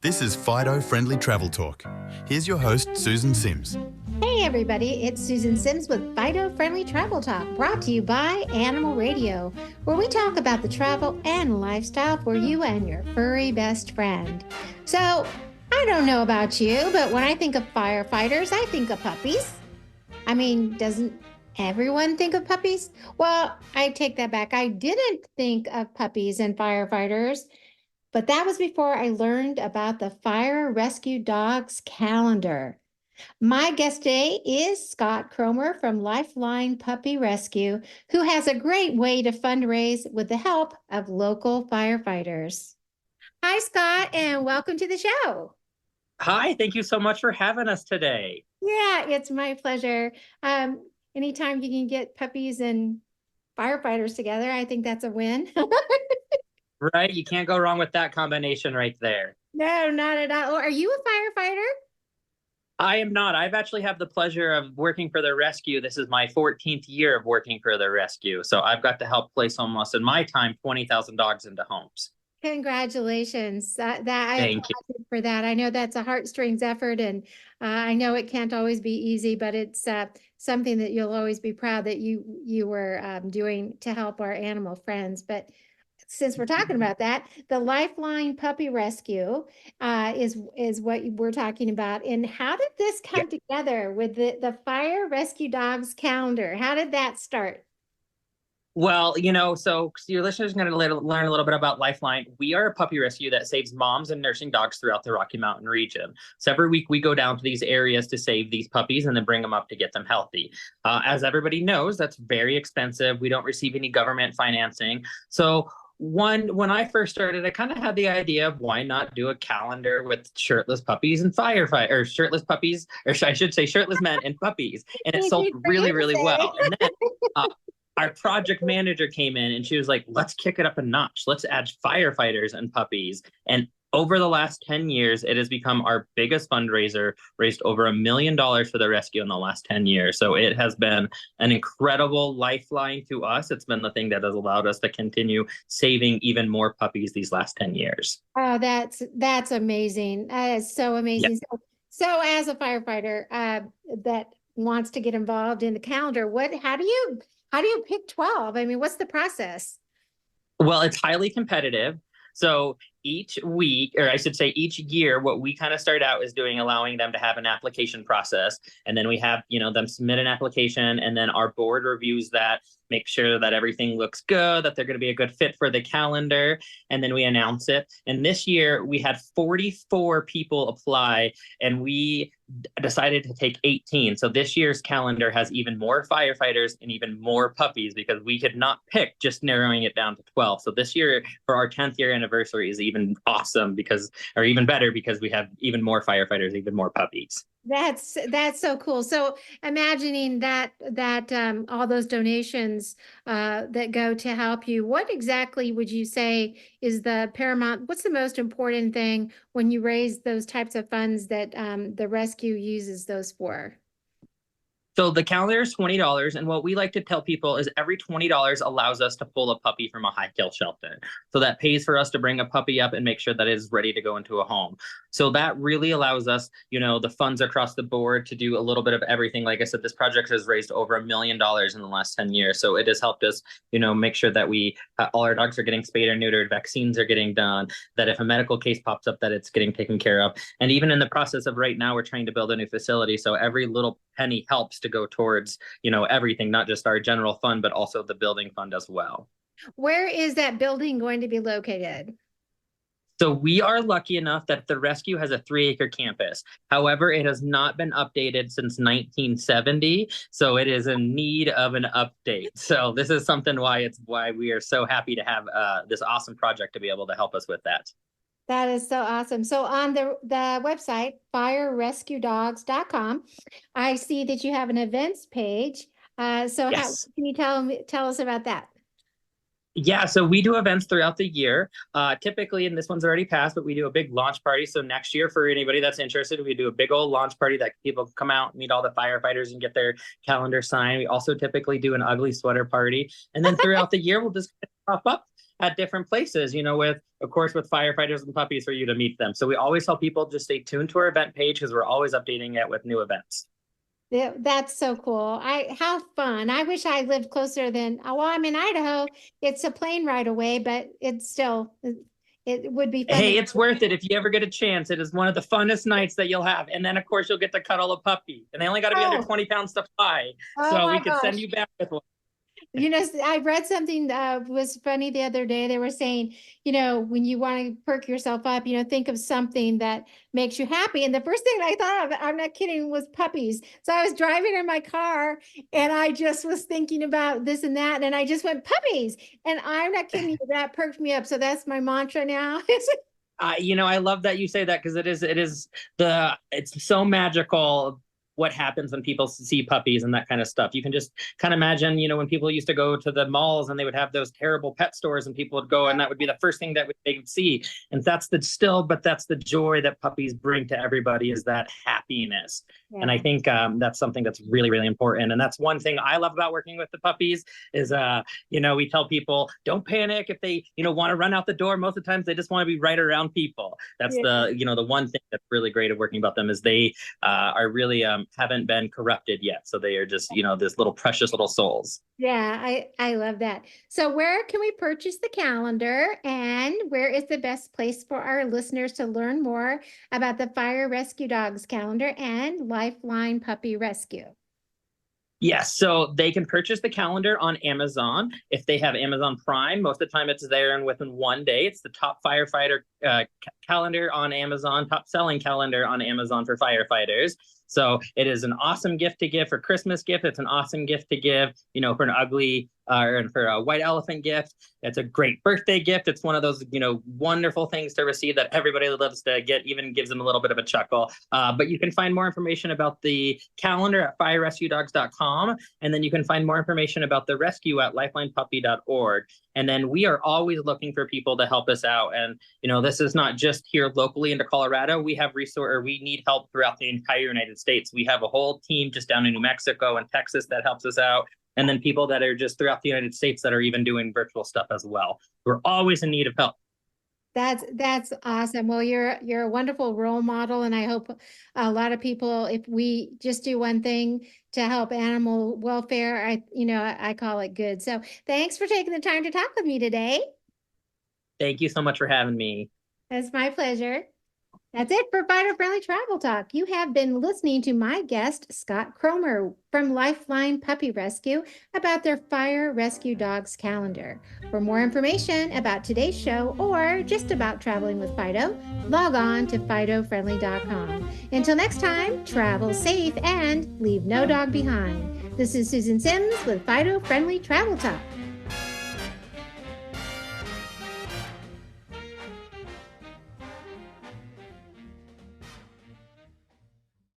This is Fido Friendly Travel Talk. Here's your host, Susan Sims. Hey everybody, it's Susan Sims with Fido Friendly Travel Talk, brought to you by Animal Radio, where we talk about the travel and lifestyle for you and your furry best friend. So, I don't know about you, but when I think of firefighters, I think of puppies. I mean, doesn't everyone think of puppies? Well, I take that back. I didn't think of puppies and firefighters, but that was before I learned about the Fire Rescue Dogs calendar. My guest today is Scott Cromer from Lifeline Puppy Rescue, who has a great way to fundraise with the help of local firefighters. Hi, Scott, and welcome to the show. Hi, thank you so much for having us today. Yeah, it's my pleasure. Anytime you can get puppies and firefighters together, I think that's a win. Right? You can't go wrong with that combination right there. No, not at all. Are you a firefighter? I am not. I've actually had the pleasure of working for the rescue. This is my 14th year of working for the rescue. So I've got to help place almost in my time 20,000 dogs into homes. Congratulations. I Thank you. applaud you for that. I know that's a heartstrings effort, and I know it can't always be easy, but it's something that you'll always be proud that you were doing to help our animal friends. But since we're talking about that, the Lifeline Puppy Rescue is what we're talking about. And how did this come together with the Fire Rescue Dogs calendar? How did that start? Well, so your listeners are going to learn a little bit about Lifeline. We are a puppy rescue that saves moms and nursing dogs throughout the Rocky Mountain region. So every week we go down to these areas to save these puppies and then bring them up to get them healthy. As everybody knows, that's very expensive. We don't receive any government financing. So when I first started, I kind of had the idea of why not do a calendar with shirtless puppies and or shirtless puppies, or I should say shirtless men and puppies. And it sold really, really well. And then our project manager came in and she was like, let's kick it up a notch. Let's add firefighters and puppies. And over the last 10 years, it has become our biggest fundraiser, raised over $1 million for the rescue in the last 10 years. So it has been an incredible lifeline to us. It's been the thing that has allowed us to continue saving even more puppies these last 10 years. Oh, that's amazing. That is so amazing. Yeah. So as a firefighter that wants to get involved in the calendar, how do you pick 12? I mean, what's the process? Well, it's highly competitive. So each week, or I should say each year, what we kind of start out is allowing them to have an application process. And then we have, them submit an application, and then our board reviews that, make sure that everything looks good, that they're going to be a good fit for the calendar. And then we announce it. And this year we had 44 people apply, and we decided to take 18. So this year's calendar has even more firefighters and even more puppies, because we could not pick, just narrowing it down to 12. So this year, for our 10th year anniversary, is even awesome or even better, because we have even more firefighters, even more puppies. That's so cool. So imagining that all those donations that go to help you, what exactly would you say is the paramount? What's the most important thing when you raise those types of funds that the rescue uses those for? So the calendar is $20, and what we like to tell people is every $20 allows us to pull a puppy from a high-kill shelter. So that pays for us to bring a puppy up and make sure that it is ready to go into a home. So that really allows us, the funds across the board to do a little bit of everything. Like I said, this project has raised over $1 million in the last 10 years. So it has helped us, make sure that all our dogs are getting spayed or neutered, vaccines are getting done, that if a medical case pops up, that it's getting taken care of. And even in the process of right now, we're trying to build a new facility. So every little penny helps to go towards, everything, not just our general fund, but also the building fund as well. Where is that building going to be located? So we are lucky enough that the rescue has a 3-acre campus. However, it has not been updated since 1970. So it is in need of an update. So this is something why we are so happy to have this awesome project to be able to help us with that. That is so awesome. So on the website, firerescuedogs.com, I see that you have an events page. Yes. Can you tell us about that? Yeah, so we do events throughout the year. Typically, and this one's already passed, but we do a big launch party. So next year, for anybody that's interested, we do a big old launch party that people come out, meet all the firefighters, and get their calendar signed. We also typically do an ugly sweater party. And then throughout the year, we'll just pop up at different places, with, of course, with firefighters and puppies for you to meet them. So we always tell people just stay tuned to our event page because we're always updating it with new events. Yeah, that's so cool. How fun. I wish I lived closer than, well, I'm in Idaho. It's a plane ride away, but it's still, it would be fun. Hey, it's worth it if you ever get a chance. It is one of the funnest nights that you'll have. And then, of course, you'll get to cuddle a puppy. And they only got to be under 20 pounds to fly. So we could send you back with one. I read something that was funny the other day. They were saying, when you want to perk yourself up, think of something that makes you happy. And the first thing I thought of, I'm not kidding, was puppies. So I was driving in my car and I just was thinking about this and that. And I just went, puppies. And I'm not kidding you, that perked me up. So that's my mantra now. I love that you say that because it's so magical what happens when people see puppies and that kind of stuff. You can just kind of imagine, when people used to go to the malls and they would have those terrible pet stores and people would go and that would be the first thing that they would see. And that's the joy that puppies bring to everybody, is that happiness. Yeah. And I think that's something that's really, really important. And that's one thing I love about working with the puppies is, we tell people, don't panic if they, want to run out the door. Most of the times they just want to be right around people. That's the one thing that's really great at working about them is they are really, haven't been corrupted yet. So they are just, this little precious little souls. Yeah, I love that. So where can we purchase the calendar, and where is the best place for our listeners to learn more about the Fire Rescue Dogs calendar and Lifeline Puppy Rescue? Yes, so they can purchase the calendar on Amazon. If they have Amazon Prime, most of the time it's there and within one day. It's the top firefighter calendar on Amazon, top selling calendar on Amazon for firefighters. So it is an awesome gift to give for Christmas gift. It's an awesome gift to give, for an ugly or for a white elephant gift. It's a great birthday gift. It's one of those, wonderful things to receive that everybody loves to get, even gives them a little bit of a chuckle. But you can find more information about the calendar at firerescuedogs.com. And then you can find more information about the rescue at lifelinepuppy.org. And then we are always looking for people to help us out. And, this is not just here locally into Colorado. We have we need help throughout the entire United States. We have a whole team just down in New Mexico and Texas that helps us out. And then people that are just throughout the United States that are even doing virtual stuff as well. We're always in need of help. That's awesome. Well, you're a wonderful role model, and I hope a lot of people, if we just do one thing to help animal welfare, I call it good. So thanks for taking the time to talk with me today. Thank you so much for having me. It's my pleasure. That's it for Fido Friendly Travel Talk. You have been listening to my guest, Scott Cromer from Lifeline Puppy Rescue, about their Fire Rescue Dogs calendar. For more information about today's show or just about traveling with Fido, log on to FidoFriendly.com. Until next time, travel safe and leave no dog behind. This is Susan Sims with Fido Friendly Travel Talk.